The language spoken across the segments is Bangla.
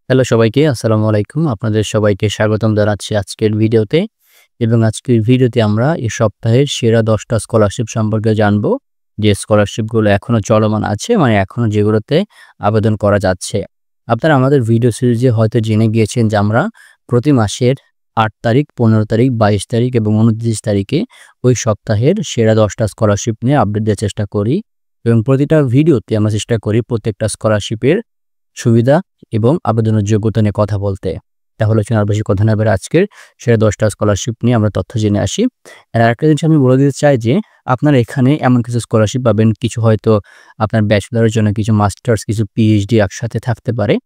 হ্যালো সবাইকে, আসসালামু আলাইকুম। আপনাদের সবাইকে স্বাগতম জানাচ্ছি আজকের ভিডিওতে। এবং আজকের ভিডিওতে আমরা এই সপ্তাহের সেরা ১০ টা স্কলারশিপ সম্পর্কে জানবো। যে স্কলারশিপগুলো এখনো চলমান আছে, মানে এখনো যেগুলোতে আবেদন করা যাচ্ছে। আপনারা আমাদের ভিডিও সিরিজে হয়তো জেনে গিয়েছেন যে আমরা প্রতি মাসের ৮ তারিখ, ১৫ তারিখ, ২২ তারিখ এবং ২৯ তারিখে ওই সপ্তাহের সেরা ১০ টা স্কলারশিপ নিয়ে আপডেট দেওয়ার চেষ্টা করি। এবং প্রতিটা ভিডিওতে আমরা চেষ্টা করি প্রত্যেকটা স্কলারশিপের সুবিধা এবং আবেদনের যোগ্যতা নিয়ে কথা বলতে। তাহলে চলুন আর বেশি কথা না বলে আজকের সেরা ১০ টা স্কলারশিপ নিয়ে আমরা তথ্য জেনে আসি। আর আরেকটা জিনিস আমি বলে দিতে চাই যে আপনারা এখানে এমন কিছু স্কলারশিপ পাবেন, কিছু হয়তো আপনার ব্যাচেলরের জন্য, কিছু মাস্টার্স, কিছু পিএইচডি একসাথে থাকতে পারে।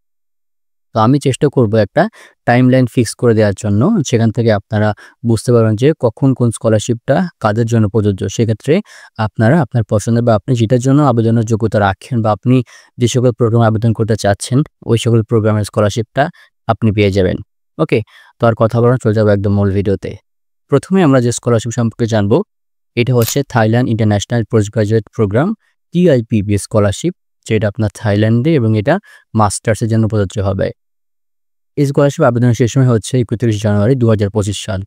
তো আমি চেষ্টা করব একটা টাইমলাইন ফিক্স করে দেওয়ার জন্য। সেখান থেকে আপনারা বুঝতে পারবেন যে কখন কোন স্কলারশিপটা কাদের জন্য প্রযোজ্য। সেক্ষেত্রে আপনারা আপনার পছন্দের বা আপনি যেটার জন্য আবেদনের যোগ্যতা রাখেন বা আপনি যে সকল প্রোগ্রামে আবেদন করতে চাচ্ছেন, ওই সকল প্রোগ্রামের স্কলারশিপটা আপনি পেয়ে যাবেন। ওকে? তো আর কথা বলা না, চলে যাব একদম মূল ভিডিওতে। প্রথমে আমরা যে স্কলারশিপ সম্পর্কে জানব, এটা হচ্ছে Thailand international post graduate programme TIPP scholarship, যেটা আপনার থাইল্যান্ডে এবং এটা মাস্টার্সের জন্য প্রযোজ্য হবে। এই স্কলারশিপ আবেদনের শেষ সময় হচ্ছে ৩১ জানুয়ারি ২০২৫ সাল।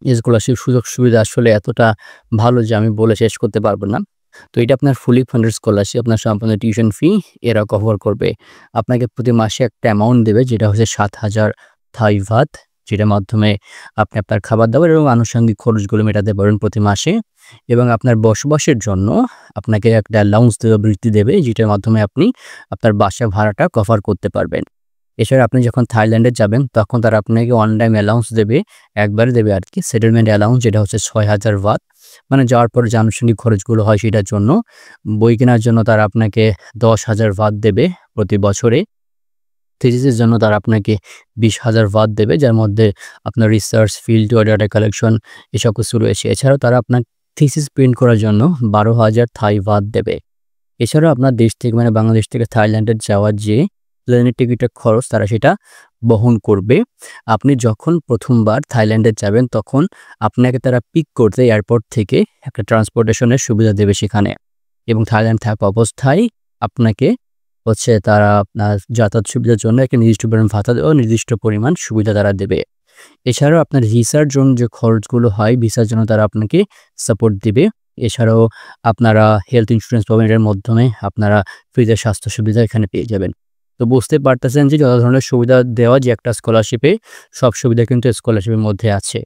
এই স্কলারশিপ সুযোগ সুবিধা আসলে এতটা ভালো যে আমি বলে শেষ করতে পারবো না। তো এটা আপনার ফুলি ফান্ডেড স্কলারশিপ, আপনার সম্পূর্ণ টিউশন ফি এরা কভার করবে। আপনাকে প্রতি মাসে একটা অ্যামাউন্ট দেবে, যেটা হচ্ছে ৭,০০০ থাই বাথ, যেটার মাধ্যমে আপনি আপনার খাবার-দাবার এবং আনুষঙ্গিক খরচগুলো মেটাতে পারবেন প্রতি মাসে। এবং আপনার বসবাসের জন্য আপনাকে একটা অ্যালাউন্স দেবে, বৃত্তি দেবে, যেটার মাধ্যমে আপনি আপনার বাসা ভাড়াটা কভার করতে পারবেন। এছাড়া আপনি যখন থাইল্যান্ডে যাবেন তখন তারা আপনাকে ওয়ান টাইম অ্যালাউন্স দেবে, একবারে দেবে আরকি। সেটেলমেন্ট অ্যালাউন্স, যেটা হচ্ছে ৬,০০০ বাথ। মানে যাওয়ার পরে যে আনুষঙ্গিক খরচগুলো হয় সেটার জন্য। বই কেনার জন্য তারা আপনাকে ১০,০০০ বাথ দেবে প্রতি বছরে। থিসিসের জন্য তারা আপনাকে ২০,০০০ বাথ দেবে, যার মধ্যে আপনার research, field work, data collection এসব কিছু রয়েছে। এছাড়াও তারা আপনার থিসিস প্রিন্ট করার জন্য ১২,০০০ থাই বাথ দেবে। এছাড়াও আপনার দেশ থেকে, মানে বাংলাদেশ থেকে থাইল্যান্ডে যাওয়ার যে প্লেনের টিকিটের খরচ তারা সেটা বহন করবে। আপনি যখন ১ম বার থাইল্যান্ডে যাবেন তখন আপনাকে তারা পিক করতে এয়ারপোর্ট থেকে একটা ট্রান্সপোর্টেশনের সুবিধা দেবে সেখানে। এবং থাইল্যান্ড থাকা অবস্থায় আপনাকে হচ্ছে তারা আপনার যাতায়াত সুবিধার জন্য একটা নির্দিষ্ট পরিমাণ ভাতা ও নির্দিষ্ট পরিমাণ সুবিধা তারা দেবে। এছাড়াও আপনার ভিসার জন্য যে খরচগুলো হয়, ভিসার জন্য তারা আপনাকে সাপোর্ট দিবে। এছাড়াও আপনারা হেলথ ইন্স্যুরেন্স পাবেন, এর মাধ্যমে আপনারা ফ্রিতে স্বাস্থ্য সুবিধা এখানে পেয়ে যাবেন। তো বুঝতে পারতেছেন যে যত ধরনের সুবিধা দেওয়া যে একটা স্কলারশিপে, সব সুবিধা কিন্তু স্কলারশিপের মধ্যে আছে।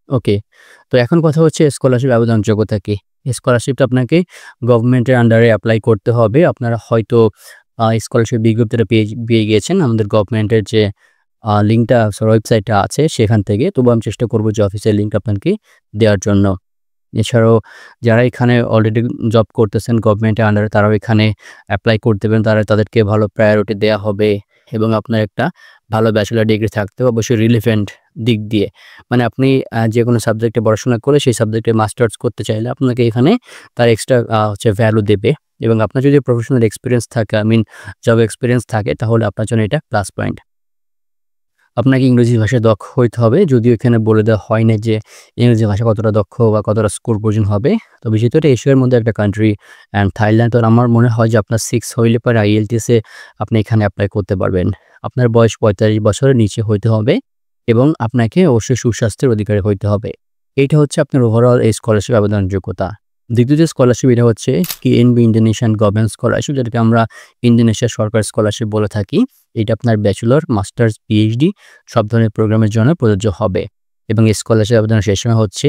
ওকে। তো এখন কথা হচ্ছে স্কলারশিপ আবেদন যোগ্যতা কি? স্কলারশিপটা আপনাকে গভর্নমেন্টের আন্ডারে এপ্লাই করতে হবে। আপনারা হয়তো স্কলারশিপ বিজ্ঞপ্তিটা পেয়ে গিয়েছেন আমাদের গভর্নমেন্টের যে লিঙ্কটা, ওয়েবসাইটটা আছে সেখান থেকে। তবুও আমি চেষ্টা করব যে অফিসিয়াল লিঙ্ক আপনাকে দেওয়ার জন্য। এছাড়াও যারা এখানে অলরেডি জব করতেছেন গভর্নমেন্টের আন্ডারে, তারাও এখানে এপ্লাই করতে পারেন। তাদেরকে ভালো প্রায়োরিটি দেয়া হবে এবং আপনার একটা ভালো ব্যাচেলর ডিগ্রি থাকতে হবে, অবশ্যই রিলেভেন্ট দিক দিয়ে। মানে আপনি যেকোনো সাবজেক্টে পড়াশোনা করে সেই সাবজেক্টে মাস্টার্স করতে চাইলে আপনাকে এখানে তার এক্সট্রা হচ্ছে ভ্যালু দেবে। এবং আপনার যদি প্রফেশনাল এক্সপেরিয়েন্স থাকে, জব এক্সপেরিয়েন্স থাকে, তাহলে আপনার জন্য এটা প্লাস পয়েন্ট। আপনাকে ইংরেজি ভাষায় দক্ষ হইতে হবে। যদিও এখানে বলে দেওয়া হয় না যে ইংরেজি ভাষা কতটা দক্ষ বা কতটা স্কোর প্রয়োজন হবে। তবে যেহেতু এটা এশিয়ার মধ্যে একটা কান্ট্রি অ্যান্ড থাইল্যান্ড, তো আমার মনে হয় যে আপনার 6 হইলে পরে IELTS এ আপনি এখানে এপ্লাই করতে পারবেন। আপনার বয়স ৪৫ বছরের নিচে হইতে হবে এবং আপনাকে অবশ্যই সুস্বাস্থ্যের অধিকারী হইতে হবে। এইটা হচ্ছে আপনার ওভারঅল এই স্কলারশিপ আবেদনের যোগ্যতা। দ্বিতীয় যে স্কলারশিপ, এটা হচ্ছে KNB ইন্দোনেশিয়ান গভর্নমেন্ট স্কলারশিপ, যেটাকে আমরা ইন্দোনেশিয়ার সরকার স্কলারশিপ বলে থাকি। এটা আপনার ব্যাচেলর, মাস্টার্স, পিএইচডি সব ধরনের প্রোগ্রামের জন্য প্রযোজ্য হবে। এবং এই স্কলারশিপ আবেদনের শেষ সময় হচ্ছে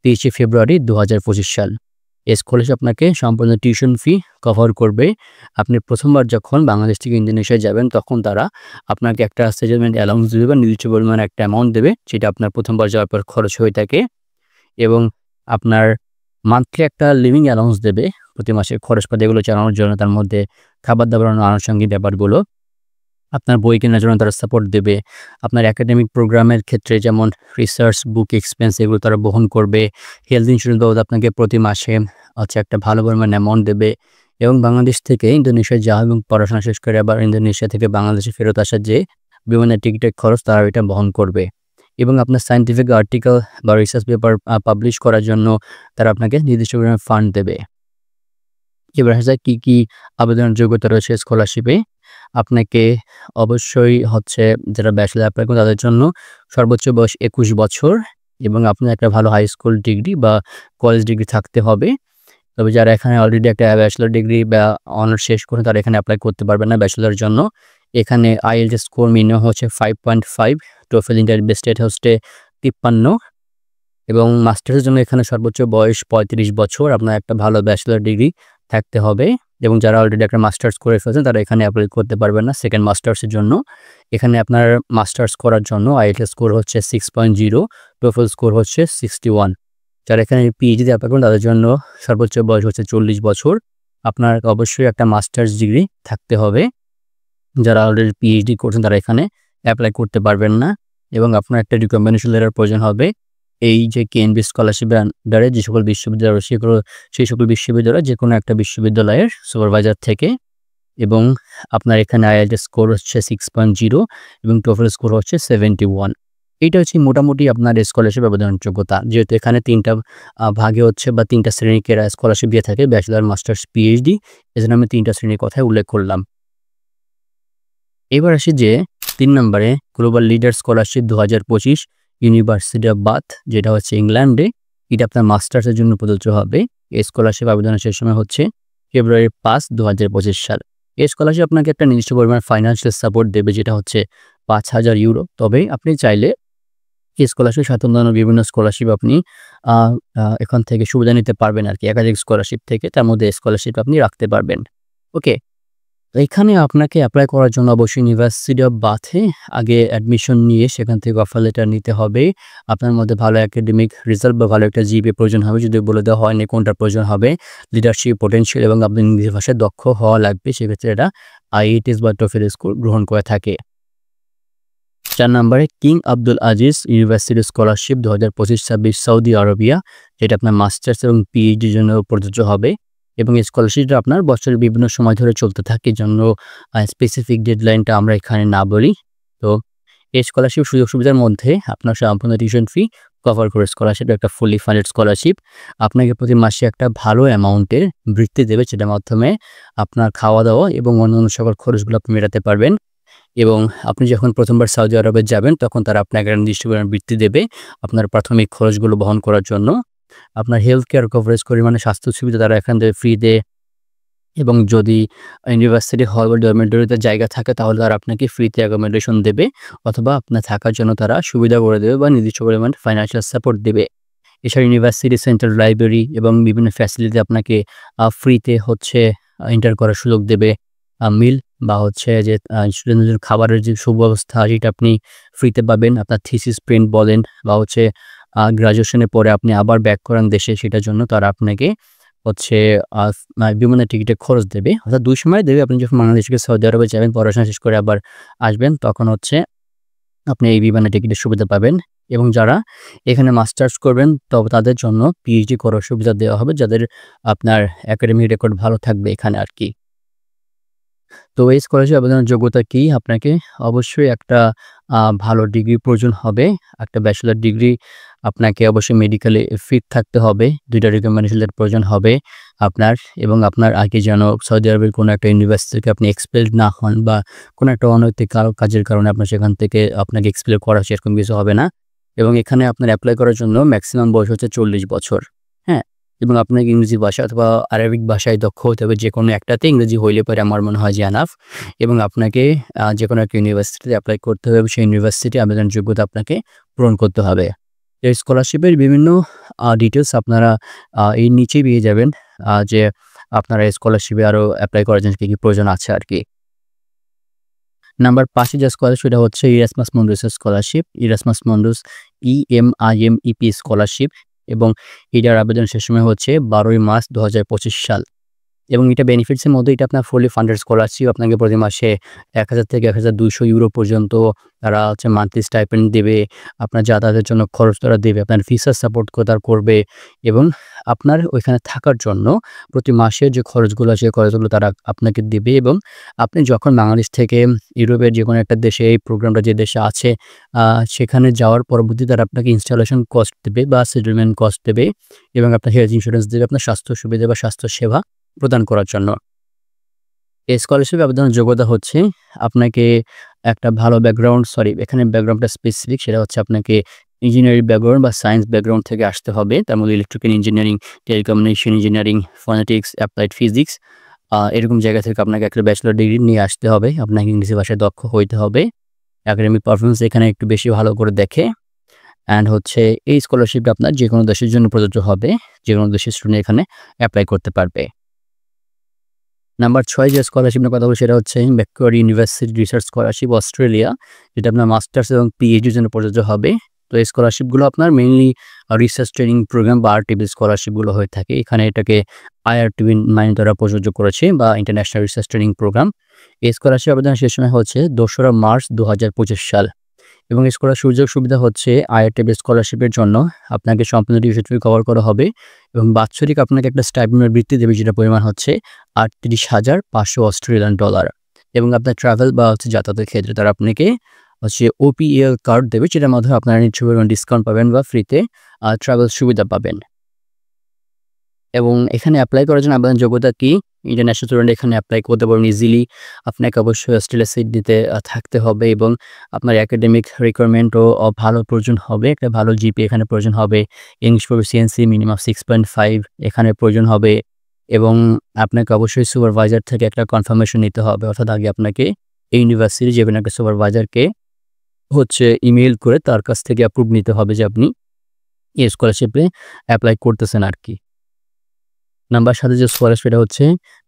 ৩০শে ফেব্রুয়ারি ২০২৫ সাল। এই স্কলারশিপ আপনাকে সম্পূর্ণ টিউশন ফি কভার করবে। আপনি প্রথমবার যখন বাংলাদেশ থেকে ইন্দোনেশিয়া যাবেন তখন তারা আপনাকে একটা সেটেলমেন্ট অ্যালাউন্স দেবে বা নির্দিষ্ট পরিমাণে একটা অ্যামাউন্ট দেবে, যেটা আপনার প্রথমবার যাওয়ার পর খরচ হয়ে থাকে। এবং আপনার মান্থলি একটা লিভিং অ্যালাউন্স দেবে প্রতি মাসের খরচপাতি এগুলো চালানোর জন্য, তার মধ্যে খাবার-দাবার ও আনুষঙ্গিক ব্যাপারগুলো। আপনার বই কেনার জন্য তারা সাপোর্ট দেবে। আপনার একাডেমিক প্রোগ্রামের ক্ষেত্রে যেমন রিসার্চ, বুক এক্সপেন্স এগুলো তারা বহন করবে। হেলথ ইন্স্যুরেন্স বাবদ আপনাকে প্রতি মাসে একটা ভালো পরিমাণ অ্যামাউন্ট দেবে। এবং বাংলাদেশ থেকে ইন্দোনেশিয়া যাওয়া এবং পড়াশোনা শেষ করে আবার ইন্দোনেশিয়া থেকে বাংলাদেশে ফেরত আসার যে বিমানের টিকিটের খরচ তারা এটা বহন করবে। এবং আপনার সায়েন্টিফিক আর্টিকেল বা রিসার্চ পেপার পাবলিশ করার জন্য তারা আপনাকে নির্দিষ্ট পরিমাণে ফান্ড দেবে। এবার আসা যাক কী আবেদনের যোগ্যতা রয়েছে স্কলারশিপে। আপনাকে অবশ্যই হচ্ছে যারা ব্যাচেলর অ্যাপ্লাই করবেন তাদের জন্য সর্বোচ্চ বয়স ২১ বছর এবং আপনার একটা ভালো হাই স্কুল ডিগ্রি বা কলেজ ডিগ্রি থাকতে হবে। তবে যারা এখানে অলরেডি একটা ব্যাচেলর ডিগ্রি বা অনার্স শেষ করে তারা এখানে এপ্লাই করতে পারবে না ব্যাচেলরের জন্য। এখানে IELTS স্কোর মিনিমাম হচ্ছে 5.5, TOEFL ইন্টারমিডিয়েট স্টেট হচ্ছে 53 এবং মাস্টার্সের জন্য এখানে সর্বোচ্চ বয়স ৩৫ বছর। আপনার একটা ভালো ব্যাচেলর ডিগ্রি থাকতে হবে এবং যারা অলরেডি একটা মাস্টার্স করে ফেলেছেন তারা এখানে অ্যাপ্লাই করতে পারবেন না সেকেন্ড মাস্টার্সের জন্য। এখানে আপনার মাস্টার্স করার জন্য IELTS স্কোর হচ্ছে 6.0, TOEFL স্কোর হচ্ছে 61। যারা এখানে PhD অ্যাপ্লাই করবেন তাদের জন্য সর্বোচ্চ বয়স হচ্ছে 40 বছর। আপনার অবশ্যই একটা মাস্টার্স ডিগ্রি থাকতে হবে। যারা অলরেডি PhD করছেন তারা এখানে অ্যাপ্লাই করতে পারবেন না এবং আপনার একটা রিকমেন্ডেশন লেটার প্রয়োজন হবে। এই যে KNB স্কলারশিপের আন্ডারে যে সকল বিশ্ববিদ্যালয় রয়েছে সেই সকল বিশ্ববিদ্যালয় যেকোনো একটা বিশ্ববিদ্যালয়ের সুপারভাইজার থেকে এবং আপনার এখানে IELTS স্কোর হচ্ছে 6.0 এবং TOEFL স্কোর হচ্ছে 71। এইটা হচ্ছে মোটামুটি আপনার স্কলারশিপ আবেদনের যোগ্যতা। যেহেতু এখানে ৩টা ভাগে হচ্ছে বা ৩টা শ্রেণীকে স্কলারশিপ দিয়ে থাকে ব্যাচেলর, মাস্টার্স, PhD। এজন্য আমি ৩টা শ্রেণীর কথাই উল্লেখ করলাম। এবার আসি যে ৩ নম্বরে global leader scholarship 2025 university of Bath, যেটা হচ্ছে ইংল্যান্ডে। এটা আপনার মাস্টার্সের জন্য প্রযোজ্য হবে। এই স্কলারশিপ আবেদনের শেষ সময় হচ্ছে ফেব্রুয়ারি ৫, 2025 সাল। এই স্কলারশিপ আপনাকে একটা নির্দিষ্ট পরিমাণ ফাইন্যান্সিয়াল সাপোর্ট দেবে, যেটা হচ্ছে ৫,০০০ ইউরো। তবে আপনি চাইলে এই স্কলারশিপ সাথে অন্যান্য বিভিন্ন স্কলারশিপ আপনি এখান থেকে সুবিধা নিতে পারবেন আরকি। একাধিক স্কলারশিপ থেকে তার মধ্যে স্কলারশিপ আপনি রাখতে পারবেন। ওকে। এখানে আপনাকে এপ্লাই করার জন্য অবশ্যই ইউনিভার্সিটি অফ বাথে আগে অ্যাডমিশন নিয়ে সেখান থেকে অফার লেটার নিতে হবে। আপনার মধ্যে ভালো একাডেমিক রেজাল্ট বা ভালো একটা জিপিএ প্রয়োজন হবে। যদিও বলে দেওয়া হয়নি কোনটা প্রয়োজন হবে। লিডারশিপ পটেনশিয়াল এবং আপনি ইংরেজি ভাষায় দক্ষ হওয়া লাগবে। সেক্ষেত্রে এটা IELTS বা TOEFL স্কোর গ্রহণ করে থাকে। ৪ নম্বরে king Abdul Aziz university scholarship 2025-26 Saudi Arabia, যেটা আপনার মাস্টার্স এবং PhD জন্য প্রযোজ্য হবে এবং এই স্কলারশিপটা আপনার বছরের বিভিন্ন সময় ধরে চলতে থাকে। এজন্য স্পেসিফিক ডেডলাইনটা আমরা এখানে না বলি। তো এই স্কলারশিপ সুযোগ সুবিধার মধ্যে আপনার সম্পূর্ণ টিউশন ফি কভার করে স্কলারশিপ একটা ফুলি ফান্ডেড স্কলারশিপ। আপনাকে প্রতি মাসে একটা ভালো অ্যামাউন্টের বৃত্তি দেবে, যেটার মাধ্যমে আপনার খাওয়া-দাওয়া এবং অন্যান্য সকল খরচগুলো আপনি মেটাতে পারবেন এবং আপনি যখন প্রথমবার সৌদি আরবে যাবেন তখন তারা আপনাকে একটা নির্দিষ্ট পরিমাণ বৃত্তি দেবে আপনার প্রাথমিক খরচগুলো বহন করার জন্য। আপনার হেলথ কেয়ার কভারেজ পরিমাণে স্বাস্থ্য সুবিধা তারা এখান থেকে ফ্রি দেয় এবং যদি ইউনিভার্সিটি হল বা ডরমেটরিতে জায়গা থাকে তাহলে তারা আপনাকে ফ্রিতে অ্যাকোমোডেশন দেবে অথবা আপনার থাকার জন্য তারা সুবিধা করে দেবে বা নির্দিষ্ট পরিমাণ ফাইন্যান্সিয়াল সাপোর্ট দেবে। এছাড়া ইউনিভার্সিটি সেন্ট্রাল লাইব্রেরি এবং বিভিন্ন ফ্যাসিলিটি আপনাকে ফ্রিতে হচ্ছে এন্টার করার সুযোগ দেবে। মিল বা হচ্ছে যে স্টুডেন্টদের খাবারের যে সুব্যবস্থা সেটা আপনি ফ্রিতে পাবেন। আপনার থিসিস প্রিন্ট বলেন বা হচ্ছে গ্র্যাজুয়েশনের পরে আপনি আবার ব্যাক করান দেশে, সেটার জন্য তারা আপনাকে হচ্ছে বিমানের টিকিটের খরচ দেবে। অর্থাৎ ২ সময় দেবে। আপনি যখন বাংলাদেশ থেকে সৌদি আরবে যাবেন, পড়াশোনা শেষ করে আবার আসবেন, তখন হচ্ছে আপনি এই বিমানের টিকিটের সুবিধা পাবেন এবং যারা এখানে মাস্টার্স করবেন তবে তাদের জন্য PhD করার সুবিধা দেওয়া হবে, যাদের আপনার একাডেমিক রেকর্ড ভালো থাকবে এখানে আরকি। তো এই স্কলারশিপ আবেদনের যোগ্যতা কি? আপনাকে অবশ্যই একটা ভালো ডিগ্রি প্রয়োজন হবে। একটা ব্যাচেলর ডিগ্রি, আপনাকে অবশ্যই মেডিকেলে ফিট থাকতে হবে। ২টা রিকমেন্ডেশন লেটার প্রয়োজন হবে আপনার এবং আপনার আগে যেন সৌদি আরবের কোনো একটা ইউনিভার্সিটি থেকে আপনি এক্সপেলড না হন বা কোনো একটা অনৈতিক কাজের কারণে আপনার সেখান থেকে আপনাকে এক্সপেল করা হচ্ছে, এরকম কিছু হবে না। এবং এখানে আপনার এপ্লাই করার জন্য ম্যাক্সিমাম বয়স হচ্ছে 40 বছর। হ্যাঁ? এবং আপনাকে ইংরেজি ভাষা অথবা আরবিক ভাষায় দক্ষ হতে হবে। যেকোনো একটাতে ইংরেজি হইলে পরে আমার মনে হয় যে এনাফ এবং আপনাকে যেকোনো একটা ইউনিভার্সিটিতে এপ্লাই করতে হবে এবং সেই ইউনিভার্সিটি আবেদন যোগ্যতা আপনাকে পূরণ করতে হবে। এই স্কলারশিপের বিভিন্ন ডিটেইলস আপনারা এর নিচেই পেয়ে যাবেন, যে আপনারা এই স্কলারশিপে আরও এপ্লাই করার জন্য কী প্রয়োজন আছে আরকি। নাম্বার ৫ যে স্কলারশিপ সেটা হচ্ছে ইরাসমাস মুন্ডাসের scholarship. Erasmus Mundus EMIMEP scholarship এবং এটার আবেদন শেষ সময় হচ্ছে ১২ই মার্চ ২০২৫ সাল এবং এটা বেনিফিটসের মধ্যে এটা আপনার ফুলি ফান্ডেড স্কলারশিপ। আপনাকে প্রতি মাসে ১,০০০ থেকে ১,২০০ ইউরো পর্যন্ত তারা হচ্ছে মান্থলি স্টাইপেন্ড দেবে। আপনার যাতায়াতের জন্য খরচ তারা দেবে, আপনার ভিসা সাপোর্ট তারা করবে এবং আপনার ওইখানে থাকার জন্য প্রতি মাসের যে খরচগুলো আছে খরচগুলো তারা আপনাকে দেবে এবং আপনি যখন বাংলাদেশ থেকে ইউরোপের যেকোনো একটা দেশে এই প্রোগ্রামটা যে দেশে আছে সেখানে যাওয়ার পরবর্তীতে তারা আপনাকে ইনস্টলেশন কস্ট দেবে বা সেটেলমেন্ট কস্ট দেবে এবং আপনার হেলথ ইন্স্যুরেন্স দেবে আপনার স্বাস্থ্য সুবিধা বা স্বাস্থ্য সেবা প্রদান করার জন্য। এই স্কলারশিপ আবেদনের যোগ্যতা হচ্ছে আপনাকে একটা ভালো এখানে ব্যাকগ্রাউন্ডটা স্পেসিফিক, সেটা হচ্ছে আপনাকে ইঞ্জিনিয়ারিং ব্যাকগ্রাউন্ড বা সায়েন্স ব্যাকগ্রাউন্ড থেকে আসতে হবে। তার মধ্যে electrical engineering, telecommunication engineering, phonetics, applied physics এরকম জায়গা থেকে আপনাকে একটা ব্যাচেলর ডিগ্রি নিয়ে আসতে হবে। আপনাকে ইংরেজি ভাষায় দক্ষ হইতে হবে। একাডেমিক পারফরম্যান্স এখানে একটু বেশি ভালো করে দেখে। অ্যান্ড হচ্ছে এই স্কলারশিপটা আপনার যেকোনো দেশের জন্য প্রযোজ্য হবে। যেকোনো দেশের স্টুডেন্ট এখানে অ্যাপ্লাই করতে পারবে। নাম্বার 6 যে স্কলারশিপ নিয়ে কথা বলছি সেটা হচ্ছে McQuarrie university research scholarship Australia, যেটা আপনার মাস্টার্স এবং পিএইচডির জন্য প্রযোজ্য হবে। তো এই স্কলারশিপগুলো আপনার মেইনলি রিসার্চ ট্রেনিং প্রোগ্রাম বা আরটিপি স্কলারশিপগুলো হয়ে থাকে। এখানে এটাকে আইআরটিবি দ্বারা প্রযোজ্য করেছে বা ইন্টারন্যাশনাল রিসার্চ ট্রেনিং প্রোগ্রাম। এই স্কলারশিপ আবেদনের শেষ সময় হচ্ছে 2রা মার্চ 2025 সাল। এবং এই সুযোগ সুবিধা হচ্ছে আইআরটিবি স্কলারশিপের জন্য আপনাকে সম্পূর্ণ টিউশন ফি কভার করা হবে এবং বাৎসরিক আপনাকে একটা স্টাইপেন্ডের বৃত্তি দেবে, যেটা পরিমাণ হচ্ছে 38,500 অস্ট্রেলিয়ান ডলার। এবং আপনার ট্রাভেল বা যাতায়াতের ক্ষেত্রে তারা আপনাকে ওপিএল কার্ড দেবে, যেটার মাধ্যমে আপনারা নিশ্চয় পরিমাণ ডিসকাউন্ট পাবেন বা ফ্রিতে ট্রাভেল সুবিধা পাবেন। এবং এখানে অ্যাপ্লাই করার জন্য আবেদন যোগ্যতা কি? ইন্টারন্যাশনাল স্টুডেন্ট এখানে অ্যাপ্লাই করতে পারবেন ইজিলি। আপনাকে অবশ্যই অস্ট্রেলিয়া সিডনিতে থাকতে হবে এবং আপনার একাডেমিক রিকোয়ারমেন্টও ভালো প্রয়োজন হবে। একটা ভালো জিপি এখানে প্রয়োজন হবে। ইংলিশ প্রফিসিয়েন্সি মিনিমাম 6.5 এখানে প্রয়োজন হবে এবং আপনাকে অবশ্যই সুপারভাইজার থেকে একটা কনফার্মেশন নিতে হবে। অর্থাৎ আগে আপনাকে এই ইউনিভার্সিটি যেকোনো একটা সুপারভাইজারকে ইমেইল করে তার কাছ থেকে অ্যাপ্রুভ নিতে হবে যে আপনি এই স্কলারশিপে অ্যাপ্লাই করতেছেন আর কি। নাম্বার 7 যে স্কলারশিপ এটা হচ্ছে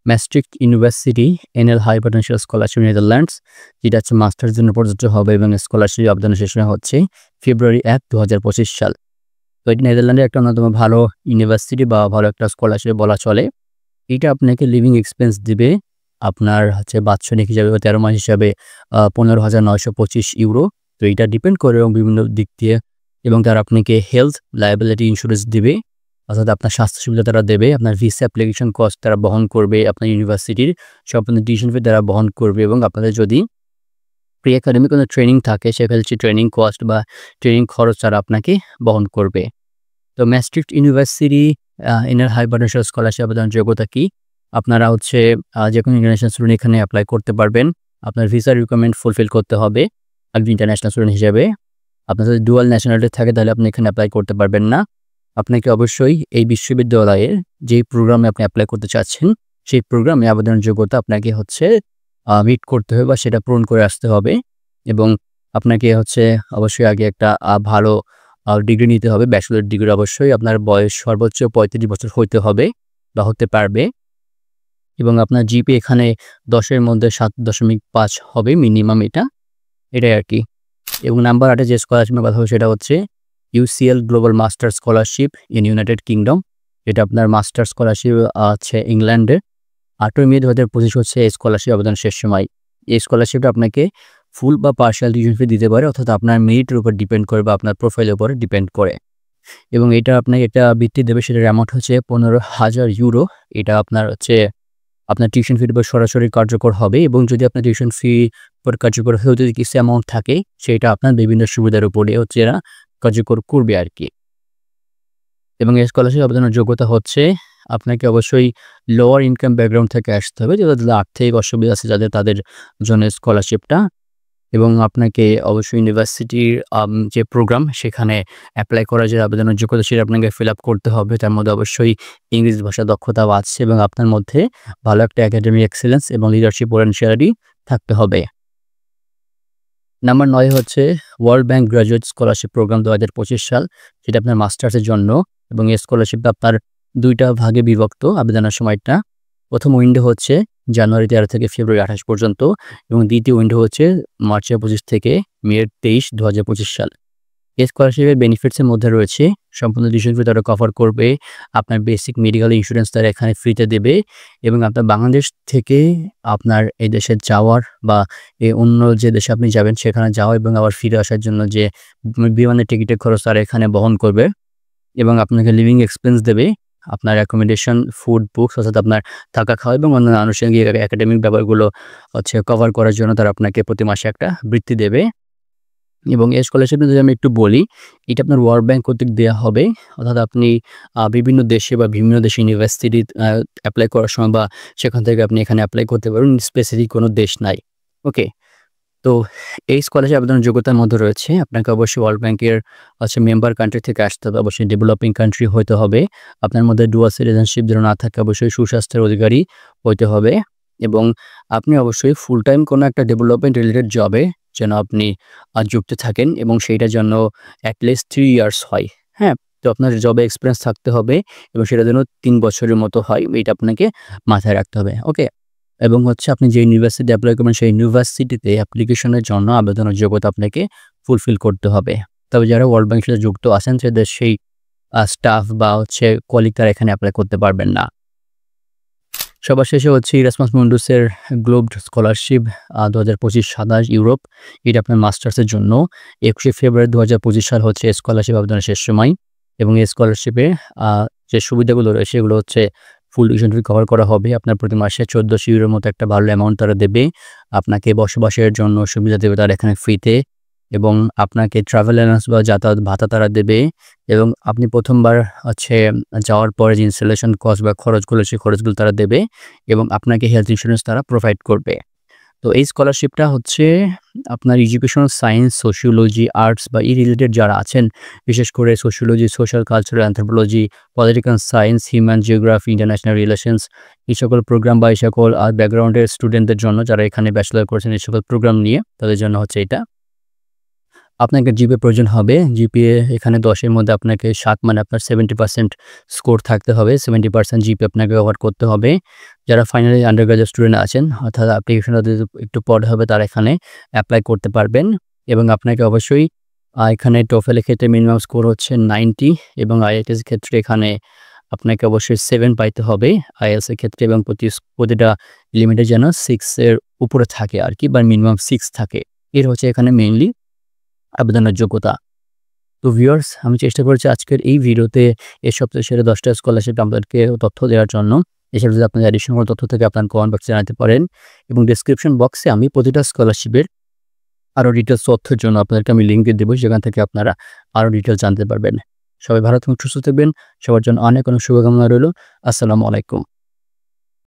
Maastricht University NL high potential scholarship Netherlands, যেটা হচ্ছে মাস্টার্স জন্য প্রযোজ্য হবে এবং স্কলারশিপ আবেদনের শেষ সময় হচ্ছে ফেব্রুয়ারি 1, 2025 সাল। তো এটি নেদারল্যান্ডের একটা অন্যতম ভালো ইউনিভার্সিটি বা ভালো একটা স্কলারশিপ বলা চলে। এটা আপনাকে লিভিং এক্সপেন্স দিবে। আপনার হচ্ছে বাৎসরিক হিসাবে 13 মাস হিসাবে 15,925 ইউরো। তো এটা ডিপেন্ড করে এবং বিভিন্ন দিক দিয়ে এবং তারা আপনাকে হেলথ লায়াবিলিটি ইন্স্যুরেন্স দিবে, অর্থাৎ আপনার স্বাস্থ্য সুবিধা তারা দেবে। আপনার ভিসা অ্যাপ্লিকেশন কস্ট তারা বহন করবে। আপনার ইউনিভার্সিটির সম্পূর্ণ টিউশন ফি তারা বহন করবে এবং আপনাদের যদি প্রি একাডেমিক কোনো ট্রেনিং থাকে সেক্ষেত্রে ট্রেনিং কস্ট বা ট্রেনিং খরচ তারা আপনাকে বহন করবে। তো ম্যাস্ট্রিক্ট ইউনিভার্সিটি ইনার হাই পটেনশিয়াল স্কলারশিপ আবেদনের যোগ্যতা কি? আপনারা হচ্ছে যেকোনো ইন্টারন্যাশনাল স্টুডেন্ট এখানে অ্যাপ্লাই করতে পারবেন। আপনার ভিসা রিকোয়ারমেন্ট ফুলফিল করতে হবে একজন ইন্টারন্যাশনাল স্টুডেন্ট হিসেবে। আপনার যদি ডুয়াল ন্যাশনালিটি থাকে তাহলে আপনি এখানে অ্যাপ্লাই করতে পারবেন না। আপনাকে অবশ্যই এই বিশ্ববিদ্যালয়ের যেই প্রোগ্রামে আপনি অ্যাপ্লাই করতে চাচ্ছেন সেই প্রোগ্রামে আবেদনের যোগ্যতা আপনাকে হচ্ছে মিট করতে হবে বা সেটা পূরণ করে আসতে হবে এবং আপনাকে হচ্ছে অবশ্যই আগে একটা ভালো ডিগ্রি নিতে হবে। ব্যাচেলর ডিগ্রি অবশ্যই আপনার বয়স সর্বোচ্চ 35 বছর হইতে হবে বা হতে পারবে এবং আপনার জিপি এখানে 10-এর মধ্যে 7.5 হবে মিনিমাম, এটাই আর কি। এবং নাম্বার 8 যে স্কলারশিপের কথা হবে সেটা হচ্ছে UCL global master scholarship in United kingdom. এটা আপনার মাস্টার স্কলারশিপ আছে ইংল্যান্ডে। 8 মে 2025 হচ্ছে এই স্কলারশিপ আবেদন শেষ সময়। এই স্কলারশিপটা আপনাকে ফুল বা পার্শিয়াল টিউশন ফি দিতে পারে, অর্থাৎ আপনার মেরিটের উপর ডিপেন্ড করে বা আপনার প্রোফাইলের উপর ডিপেন্ড করে এবং এটা আপনাকে একটা বৃত্তি দেবে, সেটার অ্যামাউন্ট হচ্ছে 15,000 ইউরো। এটা আপনার হচ্ছে আপনার টিউশন ফির উপর সরাসরি কার্যকর হবে এবং যদি আপনার টিউশন ফি উপর কার্যকর হয়েও যদি কিছু অ্যামাউন্ট থাকে সেটা আপনার বিভিন্ন সুবিধার উপরে হচ্ছে এরা কার্যকর করবে আর কি। এবং এই স্কলারশিপ আবেদনের যোগ্যতা হচ্ছে আপনাকে অবশ্যই লোয়ার ইনকাম ব্যাকগ্রাউন্ড থেকে আসতে হবে, যাদের আর্থিক অসুবিধা আছে যাদের, তাদের জন্য স্কলারশিপটা। এবং আপনাকে অবশ্যই ইউনিভার্সিটির যে প্রোগ্রাম সেখানে অ্যাপ্লাই করার যে আবেদনের যোগ্যতা সেটা আপনাকে ফিল আপ করতে হবে। তার মধ্যে অবশ্যই ইংরেজি ভাষা দক্ষতাও আছে এবং আপনার মধ্যে ভালো একটা একাডেমিক এক্সেলেন্স এবং লিডারশিপ পোটেনশিয়ালিটি থাকতে হবে। নাম্বার 9 হচ্ছে World Bank graduate scholarship programme 2025 সাল, যেটা আপনার মাস্টার্সের জন্য এবং এই স্কলারশিপটা আপনার 2টা ভাগে বিভক্ত আবেদনের সময়টা। প্রথম উইন্ডো হচ্ছে জানুয়ারি 13 থেকে ফেব্রুয়ারি 28 পর্যন্ত এবং দ্বিতীয় উইন্ডো হচ্ছে মার্চ 25 থেকে মে 23, 2025 সাল। এই স্কলারশিপের বেনিফিটসের মধ্যে রয়েছে সম্পূর্ণ টিউশন ফি তারা কভার করবে, আপনার বেসিক মেডিকেল ইন্স্যুরেন্স তারা এখানে ফ্রিতে দেবে এবং আপনার বাংলাদেশ থেকে আপনার এই দেশে যাওয়ার বা অন্য যে দেশে আপনি যাবেন সেখানে যাওয়া এবং আবার ফিরে আসার জন্য যে বিমানের টিকিটের খরচ তারা এখানে বহন করবে এবং আপনাকে লিভিং এক্সপেন্স দেবে, আপনার অ্যাকোমোডেশন, ফুড, বুকস অর্থাৎ আপনার থাকা খাওয়া এবং অন্যান্য আনুষঙ্গিক একাডেমিক ব্যাপারগুলো হচ্ছে কভার করার জন্য তারা আপনাকে প্রতি মাসে একটা বৃত্তি দেবে। এবং এই স্কলারশিপ যদি আমি একটু বলি, এটা আপনার ওয়ার্ল্ড ব্যাংক কর্তৃক দেয়া হবে। অর্থাৎ আপনি বিভিন্ন দেশে বা বিভিন্ন দেশে ইউনিভার্সিটি এপ্লাই করার সময় বা সেখান থেকে আপনি এখানে এপ্লাই করতে পারবেন। স্পেসিফিক কোনো দেশ নাই। ওকে? তো এই স্কলারশিপ আবেদনের যোগ্যতার মধ্যে রয়েছে আপনাকে অবশ্যই ওয়ার্ল্ড ব্যাংকের মেম্বার কান্ট্রি থেকে আসতে হবে। অবশ্যই ডেভেলপিং কান্ট্রি হইতে হবে। আপনার মধ্যে ডুয়াল সিটিজেনশিপ যেন না থাকে, অবশ্যই সুস্বাস্থ্যের অধিকারী হইতে হবে এবং আপনি অবশ্যই ফুল টাইম কোনো একটা ডেভেলপমেন্ট রিলেটেড জবে যেন আপনি যুক্ত থাকেন এবং সেইটার জন্য এট লিস্ট 3 ইয়ার্স হয়। হ্যাঁ? তো আপনার জবে এক্সপেরিয়েন্স থাকতে হবে এবং সেটা যেন 3 বছরের মতো হয়। এটা আপনাকে মাথায় রাখতে হবে। ওকে? এবং হচ্ছে আপনি যে ইউনিভার্সিটি এপ্লাই করবেন সেই ইউনিভার্সিটিতে অ্যাপ্লিকেশনের জন্য আবেদনের যোগ্যতা আপনাকে ফুলফিল করতে হবে। তবে যারা ওয়ার্ল্ড ব্যাংকের সাথে যুক্ত আছেন সেদের সেই স্টাফ বা হচ্ছে কলিগ তারা এখানে এপ্লাই করতে পারবেন না। সবার শেষে হচ্ছে ইরাসমাস মুন্ডাসের গ্লোব স্কলারশিপ 2025-27 ইউরোপ। এটা আপনার মাস্টার্সের জন্য 21শে ফেব্রুয়ারি 2025 সাল হচ্ছে স্কলারশিপ আবেদনের শেষ সময় এবং এই স্কলারশিপে যে সুবিধাগুলো রয়েছে এগুলো হচ্ছে ফুল টিউশন ফি কভার করা হবে। আপনার প্রতি মাসে 1400 ইউরোর মতো একটা ভালো অ্যামাউন্ট তারা দেবে। আপনাকে বসবাসের জন্য সুবিধা দেবে তারা এখানে ফ্রিতে এবং আপনাকে ট্রাভেল অ্যালাউন্স বা যাতায়াত ভাতা তারা দেবে এবং আপনি ১ম বার হচ্ছে যাওয়ার পরে যে ইনস্টলেশন কস্ট বা খরচগুলো সেই খরচগুলো তারা দেবে এবং আপনাকে হেলথ ইন্স্যুরেন্স তারা প্রোভাইড করবে। তো এই স্কলারশিপটা হচ্ছে আপনার এডুকেশনাল সায়েন্স, সোশিওলজি, আর্টস বা এই রিলেটেড যারা আছেন, বিশেষ করে sociology, social cultural anthropology, political science, human geography, international relations এই সকল প্রোগ্রাম বা এই সকল ব্যাকগ্রাউন্ডের স্টুডেন্টদের জন্য যারা এখানে ব্যাচেলর করছেন এই সকল প্রোগ্রাম নিয়ে তাদের জন্য হচ্ছে এটা। আপনাকে জিপিএ প্রয়োজন হবে। জিপিএ এখানে ১০ এর মধ্যে আপনাকে ৭ মানে আপনার 70% স্কোর থাকতে হবে। 70% জিপিএ আপনাকে কভার করতে হবে। যারা ফাইনালি আন্ডারগ্র্যাজুয়েট স্টুডেন্ট আছেন অর্থাৎ অ্যাপ্লিকেশনটা একটু পরে হবে তারা এখানে এপ্লাই করতে পারবেন এবং আপনাকে অবশ্যই এখানে টোফেলের ক্ষেত্রে মিনিমাম স্কোর হচ্ছে 90 এবং আইএলটিএস এর ক্ষেত্রে এখানে আপনাকে অবশ্যই 7 পাইতে হবে আইএলটিএস এর ক্ষেত্রে এবং প্রতিটা লিমিটে যেন 6 এর উপরে থাকে আরকি বা মিনিমাম 6 থাকে। এর হচ্ছে এখানে মেইনলি আবেদনের যোগ্যতা। তো ভিউয়ার্স আমি চেষ্টা করেছি আজকের এই ভিডিওতে এই সপ্তাহের সেরা 10টা স্কলারশিপ আপনাদেরকে তথ্য দেওয়ার জন্য। এছাড়া যদি আপনাদের অ্যাডিশনাল তথ্য থেকে আপনার কমেন্ট বক্সে জানাতে পারেন এবং ডেসক্রিপশন বক্সে আমি প্রতিটা স্কলারশিপের আরও ডিটেইলস তথ্যের জন্য আপনাদেরকে আমি লিঙ্ক দিয়ে দেবো সেখান থেকে আপনারা আরও ডিটেইলস জানতে পারবেন। সবাই ভালো থাকুন, সুস্থ থাকবেন। সবার জন্য অনেক শুভকামনা রইল। আসসালামু আলাইকুম।